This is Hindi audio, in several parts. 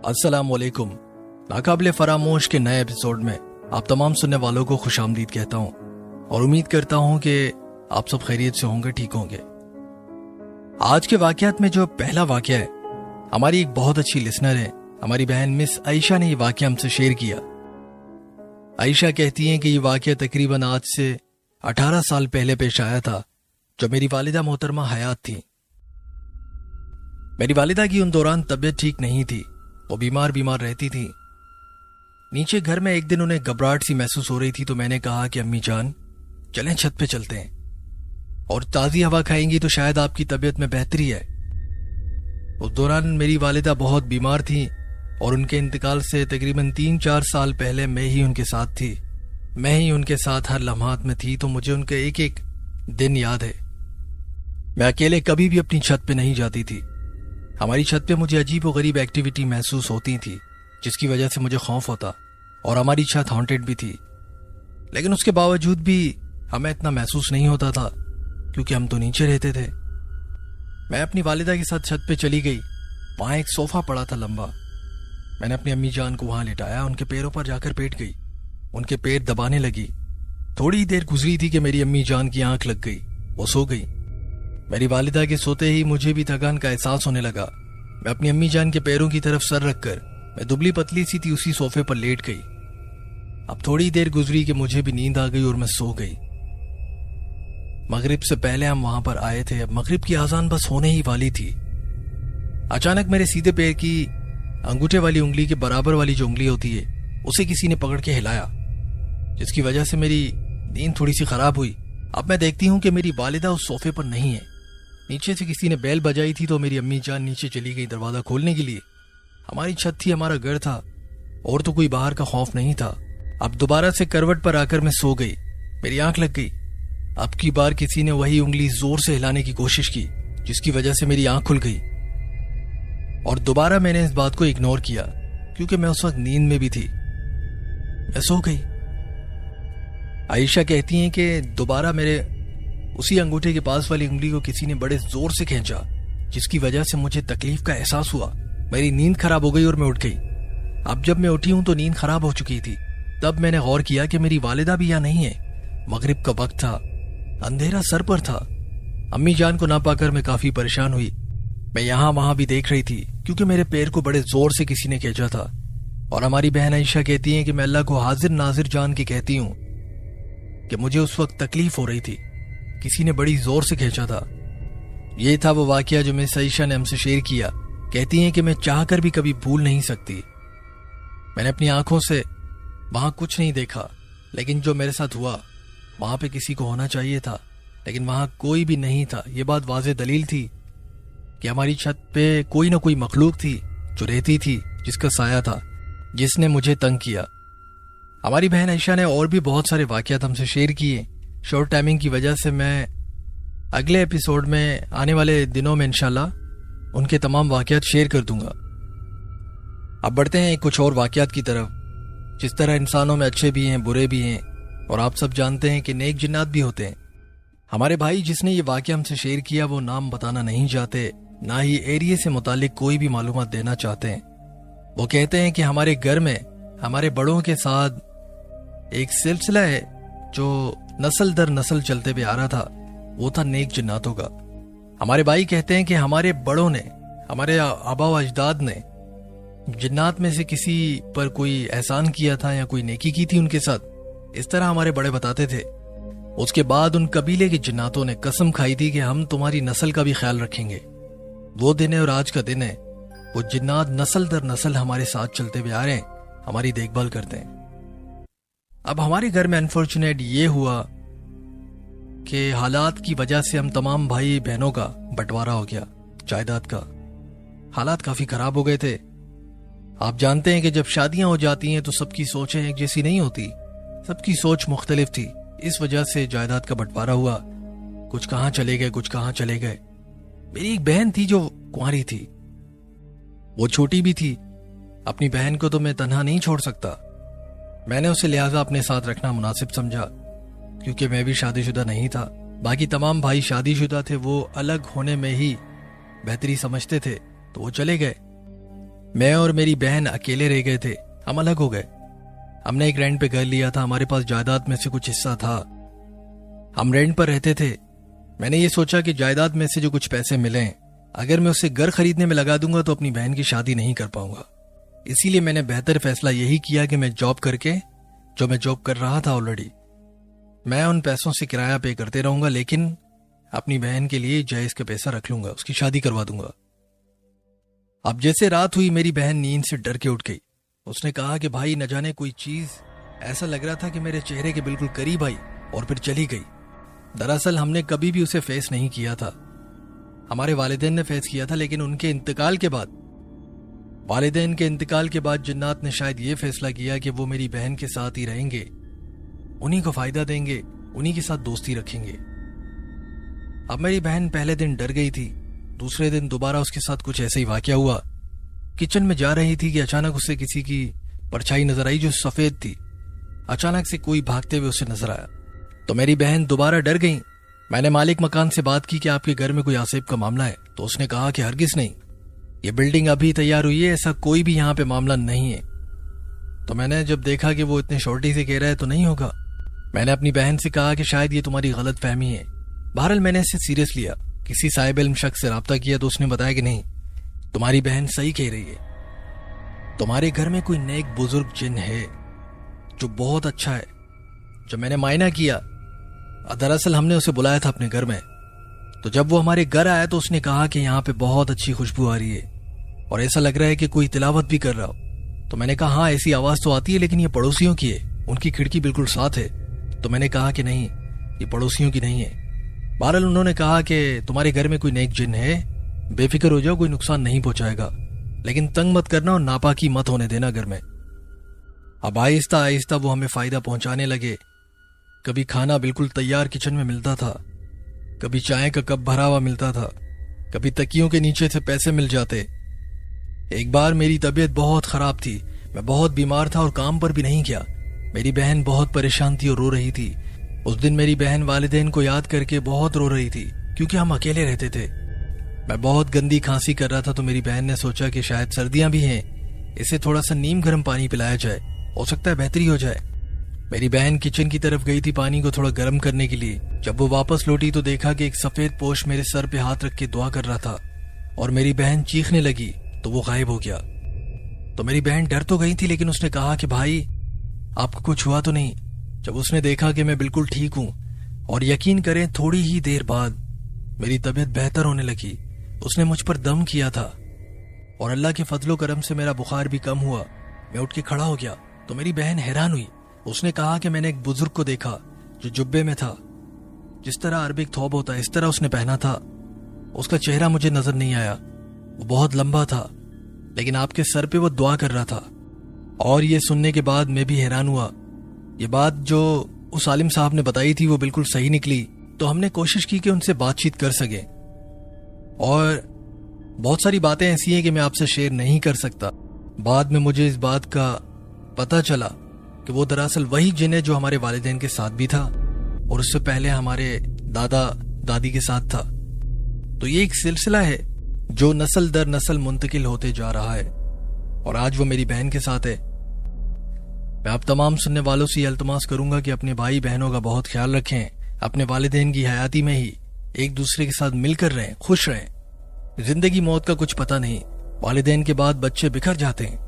अस्सलाम वालेकुम। नाकाबिले फरामोश के नए एपिसोड में आप तमाम सुनने वालों को खुशामदीद कहता हूं और उम्मीद करता हूं कि आप सब खैरियत से होंगे, ठीक होंगे। आज के वाकयात में जो पहला वाकया है, हमारी एक बहुत अच्छी लिसनर है, हमारी बहन मिस आयशा ने ये वाकया हमसे शेयर किया। आयशा कहती हैं कि ये वाकया तकरीबन आज से 18 साल पहले पेश आया था, जब मेरी वालिदा मोहतरमा हयात थी। मेरी वालिदा की उन दौरान तबीयत ठीक नहीं थी, वो बीमार रहती थी। नीचे घर में एक दिन उन्हें घबराहट सी महसूस हो रही थी, तो मैंने कहा कि अम्मी जान चलें छत पे चलते हैं और ताज़ी हवा खाएंगी तो शायद आपकी तबीयत में बेहतरी है। उस दौरान मेरी वालिदा बहुत बीमार थी और उनके इंतकाल से तकरीबन 3-4 साल पहले मैं ही उनके साथ थी। मैं ही उनके साथ हर लम्हात में थी, तो मुझे उनके एक एक दिन याद है। मैं अकेले कभी भी अपनी छत पे नहीं जाती थी। हमारी छत पे मुझे अजीब व गरीब एक्टिविटी महसूस होती थी, जिसकी वजह से मुझे खौफ होता, और हमारी छत हॉन्टेड भी थी। लेकिन उसके बावजूद भी हमें इतना महसूस नहीं होता था, क्योंकि हम तो नीचे रहते थे। मैं अपनी वालिदा के साथ छत पे चली गई। वहां एक सोफा पड़ा था लंबा। मैंने अपनी अम्मी जान को वहां लिटाया, उनके पैरों पर जाकर बैठ गई, उनके पैर दबाने लगी। थोड़ी देर गुजरी थी कि मेरी अम्मी जान की आंख लग गई, वो सो गई। मेरी वालिदा के सोते ही मुझे भी थकान का एहसास होने लगा। मैं अपनी अम्मी जान के पैरों की तरफ सर रखकर, मैं दुबली पतली सी थी, उसी सोफे पर लेट गई। अब थोड़ी देर गुजरी कि मुझे भी नींद आ गई और मैं सो गई। मगरिब से पहले हम वहां पर आए थे। अब मगरिब की आजान बस होने ही वाली थी। अचानक मेरे सीधे पैर की अंगूठे वाली उंगली के बराबर वाली जो उंगली होती है, उसे किसी ने पकड़ के हिलाया, जिसकी वजह से मेरी नींद थोड़ी सी खराब हुई। अब मैं देखती हूं कि मेरी वालिदा उस सोफे पर नहीं है। नीचे से किसी ने बेल बजाई थी, तो मेरी अम्मी जान नीचे चली गई दरवाजा खोलने के लिए। हमारी छत थी, हमारा घर था, और तो कोई बाहर का खौफ नहीं था। अब दोबारा से करवट पर आकर मैं सो गई। मेरी आंख लग गई। अब की बार किसी ने वही उंगली जोर से हिलाने की कोशिश की, जिसकी वजह से मेरी आंख खुल गई, और दोबारा मैंने इस बात को इग्नोर किया, क्योंकि मैं उस वक्त नींद में भी थी। मैं सो गई। आयशा कहती हैं कि दोबारा मेरे उसी अंगूठे के पास वाली उंगली को किसी ने बड़े जोर से खींचा, जिसकी वजह से मुझे तकलीफ का एहसास हुआ। मेरी नींद खराब हो गई और मैं उठ गई। अब जब मैं उठी हूं तो नींद खराब हो चुकी थी। तब मैंने गौर किया कि मेरी वालिदा भी यहां नहीं है। मगरिब का वक्त था, अंधेरा सर पर था। अम्मी जान को ना पाकर मैं काफी परेशान हुई। मैं यहां वहां भी देख रही थी, क्योंकि मेरे पैर को बड़े जोर से किसी ने खींचा था। और हमारी बहन आयशा कहती है कि मैं अल्लाह को हाजिर नाजिर जान के कहती हूं कि मुझे उस वक्त तकलीफ हो रही थी, किसी ने बड़ी जोर से खींचा था। यह था वो वाकया जो मिस आयशा ने हमसे शेयर किया। कहती हैं कि मैं चाहकर भी कभी भूल नहीं सकती। मैंने अपनी आंखों से वहां कुछ नहीं देखा, लेकिन जो मेरे साथ हुआ वहां पे किसी को होना चाहिए था, लेकिन वहां कोई भी नहीं था। यह बात वाज़ेह दलील थी कि हमारी छत पे कोई ना कोई मखलूक थी जो रहती थी, जिसका साया था, जिसने मुझे तंग किया। हमारी बहन आयशा ने और भी बहुत सारे वाकयात हमसे शेयर किए। शॉर्ट टाइमिंग की वजह से मैं अगले एपिसोड में आने वाले दिनों में इंशाल्लाह उनके तमाम वाकयात शेयर कर दूंगा। अब बढ़ते हैं कुछ और वाकयात की तरफ। जिस तरह इंसानों में अच्छे भी हैं, बुरे भी हैं, और आप सब जानते हैं कि नेक जिन्नात भी होते हैं। हमारे भाई जिसने ये वाकया हमसे शेयर किया, वो नाम बताना नहीं चाहते, ना ही एरिया से मुतालिक कोई भी मालूमात देना चाहते हैं। वो कहते हैं कि हमारे घर में हमारे बड़ों के साथ एक सिलसिला है जो नस्ल दर नस्ल चलते हुए आ रहा था, वो था नेक जिन्नातों का। हमारे भाई कहते हैं कि हमारे बड़ों ने, हमारे आबा व अजदाद ने जिन्नात में से किसी पर कोई एहसान किया था या कोई नेकी की थी उनके साथ। इस तरह हमारे बड़े बताते थे। उसके बाद उन कबीले के जिन्नातों ने कसम खाई थी कि हम तुम्हारी नस्ल का भी ख्याल रखेंगे। वो दिन है और आज का दिन है। वो जिन्नात नस्ल दर नस्ल हमारे साथ चलते हुए आ रहे हैं, हमारी देखभाल करते हैं। अब हमारे घर में अनफॉर्चुनेट ये हुआ कि हालात की वजह से हम तमाम भाई बहनों का बंटवारा हो गया, जायदाद का। हालात काफी खराब हो गए थे। आप जानते हैं कि जब शादियां हो जाती हैं तो सबकी सोचें एक जैसी नहीं होती, सबकी सोच मुख्तलिफ थी। इस वजह से जायदाद का बंटवारा हुआ। कुछ कहां चले गए, कुछ कहां चले गए। मेरी एक बहन थी जो कुंवारी थी, वो छोटी भी थी। अपनी बहन को तो मैं तन्हा नहीं छोड़ सकता। मैंने उसे लिहाजा अपने साथ रखना मुनासिब समझा, क्योंकि मैं भी शादीशुदा नहीं था। बाकी तमाम भाई शादीशुदा थे, वो अलग होने में ही बेहतरी समझते थे, तो वो चले गए। मैं और मेरी बहन अकेले रह गए थे। हम अलग हो गए। हमने एक रेंट पे घर लिया था। हमारे पास जायदाद में से कुछ हिस्सा था। हम रेंट पर रहते थे। मैंने ये सोचा कि जायदाद में से जो कुछ पैसे मिले, अगर मैं उसे घर खरीदने में लगा दूंगा तो अपनी बहन की शादी नहीं कर पाऊंगा। इसीलिए मैंने बेहतर फैसला यही किया कि मैं जॉब करके, जो मैं जॉब कर रहा था ऑलरेडी, मैं उन पैसों से किराया पे करते रहूंगा, लेकिन अपनी बहन के लिए जायज का पैसा रख लूंगा, उसकी शादी करवा दूंगा। अब जैसे रात हुई, मेरी बहन नींद से डर के उठ गई। उसने कहा कि भाई, न जाने कोई चीज, ऐसा लग रहा था कि मेरे चेहरे के बिल्कुल करीब आई और फिर चली गई। दरअसल हमने कभी भी उसे फेस नहीं किया था। हमारे वालिदैन ने फेस किया था, लेकिन उनके इंतकाल के बाद, वालिदैन के इंतकाल के बाद जिन्नात ने शायद ये फैसला किया कि वो मेरी बहन के साथ ही रहेंगे, उन्हीं को फायदा देंगे, उन्हीं के साथ दोस्ती रखेंगे। अब मेरी बहन पहले दिन डर गई थी। दूसरे दिन दोबारा उसके साथ कुछ ऐसे ही वाकया हुआ। किचन में जा रही थी कि अचानक उसे किसी की परछाई नजर आई जो सफेद थी। अचानक से कोई भागते हुए उसे नजर आया तो मेरी बहन दोबारा डर गई। मैंने मालिक मकान से बात की कि आपके घर में कोई आसेब का मामला है, तो उसने कहा कि हरगिज नहीं, ये बिल्डिंग अभी तैयार हुई है, ऐसा कोई भी यहाँ पे मामला नहीं है। तो मैंने जब देखा कि वो इतने शॉर्टी से कह रहा है तो नहीं होगा, मैंने अपनी बहन से कहा कि शायद ये तुम्हारी गलत फहमी है। बहरहाल मैंने इसे सीरियस लिया। किसी साहिब इल्म शख्स से राब्ता किया तो उसने बताया कि नहीं, तुम्हारी बहन सही कह रही है, तुम्हारे घर में कोई नेक बुजुर्ग जिन है जो बहुत अच्छा है। जब मैंने मायना किया, दरअसल हमने उसे बुलाया था अपने घर में, तो जब वो हमारे घर आया तो उसने कहा कि यहाँ पे बहुत अच्छी खुशबू आ रही है और ऐसा लग रहा है कि कोई तिलावत भी कर रहा हो। तो मैंने कहा हाँ, ऐसी आवाज तो आती है, लेकिन ये पड़ोसियों की है, उनकी खिड़की बिल्कुल साथ है। तो मैंने कहा कि नहीं, ये पड़ोसियों की नहीं है। बहरहाल उन्होंने कहा कि तुम्हारे घर में कोई नेक जिन है, बेफिक्र हो जाओ, कोई नुकसान नहीं पहुंचाएगा, लेकिन तंग मत करना और नापाकी मत होने देना घर में। अब आहिस्ता आहिस्ता वो हमें फायदा पहुंचाने लगे। कभी खाना बिल्कुल तैयार किचन में मिलता था, कभी चाय का कप भरा हुआ मिलता था, कभी तकियों के नीचे से पैसे मिल जाते। एक बार मेरी तबीयत बहुत खराब थी, मैं बहुत बीमार था और काम पर भी नहीं गया। मेरी बहन बहुत परेशान थी और रो रही थी। उस दिन मेरी बहन वालिदैन को याद करके बहुत रो रही थी, क्योंकि हम अकेले रहते थे। मैं बहुत गंदी खांसी कर रहा था, तो मेरी बहन ने सोचा कि शायद सर्दियां भी हैं, इसे थोड़ा सा नीम गर्म पानी पिलाया जाए, हो सकता है बेहतरी हो जाए। मेरी बहन किचन की तरफ गई थी पानी को थोड़ा गर्म करने के लिए। जब वो वापस लौटी तो देखा कि एक सफेद पोश मेरे सर पे हाथ रख के दुआ कर रहा था और मेरी बहन चीखने लगी तो वो गायब हो गया। तो मेरी बहन डर तो गई थी, लेकिन उसने कहा कि भाई, आपको कुछ हुआ तो नहीं। जब उसने देखा कि मैं बिल्कुल ठीक हूं, और यकीन करें थोड़ी ही देर बाद मेरी तबीयत बेहतर होने लगी, उसने मुझ पर दम किया था और अल्लाह के फजलो करम से मेरा बुखार भी कम हुआ। मैं उठ के खड़ा हो गया तो मेरी बहन हैरान हुई। उसने कहा कि मैंने एक बुजुर्ग को देखा जो जुब्बे में था, जिस तरह अरबिक थौब होता है इस तरह उसने पहना था। उसका चेहरा मुझे नजर नहीं आया, वो बहुत लंबा था, लेकिन आपके सर पे वो दुआ कर रहा था। और ये सुनने के बाद मैं भी हैरान हुआ। ये बात जो उस आलिम साहब ने बताई थी वो बिल्कुल सही निकली। तो हमने कोशिश की कि उनसे बातचीत कर सके, और बहुत सारी बातें ऐसी हैं कि मैं आपसे शेयर नहीं कर सकता। बाद में मुझे इस बात का पता चला कि वो दरअसल वही जिन है जो हमारे वालिदैन के साथ भी था और उससे पहले हमारे दादा दादी के साथ था। तो ये एक सिलसिला है जो नस्ल दर नस्ल मुंतकिल होते जा रहा है, और आज वो मेरी बहन के साथ है। मैं आप तमाम सुनने वालों से इल्तिमास करूंगा कि अपने भाई बहनों का बहुत ख्याल रखें, अपने वालिदैन की हयाती में ही एक दूसरे के साथ मिलकर रहें, खुश रहें। जिंदगी मौत का कुछ पता नहीं, वालिदैन के बाद बच्चे बिखर जाते हैं।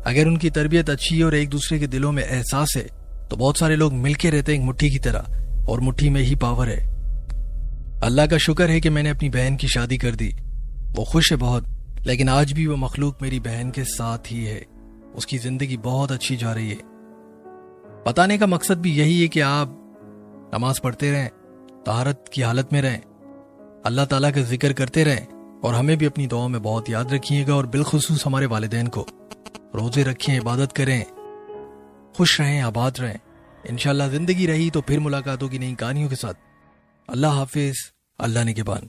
अगर उनकी तरबियत अच्छी है और एक दूसरे के दिलों में एहसास है तो बहुत सारे लोग मिलके रहते हैं एक मुट्ठी की तरह, और मुट्ठी में ही पावर है। अल्लाह का शुक्र है कि मैंने अपनी बहन की शादी कर दी। वो खुश है बहुत, लेकिन आज भी वो मखलूक मेरी बहन के साथ ही है। उसकी जिंदगी बहुत अच्छी जा रही है। बताने का मकसद भी यही है कि आप नमाज पढ़ते रहें, तहारत की हालत में रहें, अल्लाह ताला का जिक्र करते रहें, और हमें भी अपनी दुआओं में बहुत याद रखिएगा। और बिलखुसूस हमारे वालिदैन को रोजे रखें, इबादत करें, खुश रहें, आबाद रहें। इंशाल्लाह जिंदगी रही तो फिर मुलाकात होगी नई कहानियों के साथ। अल्लाह हाफिज, अल्लाह निगहबान।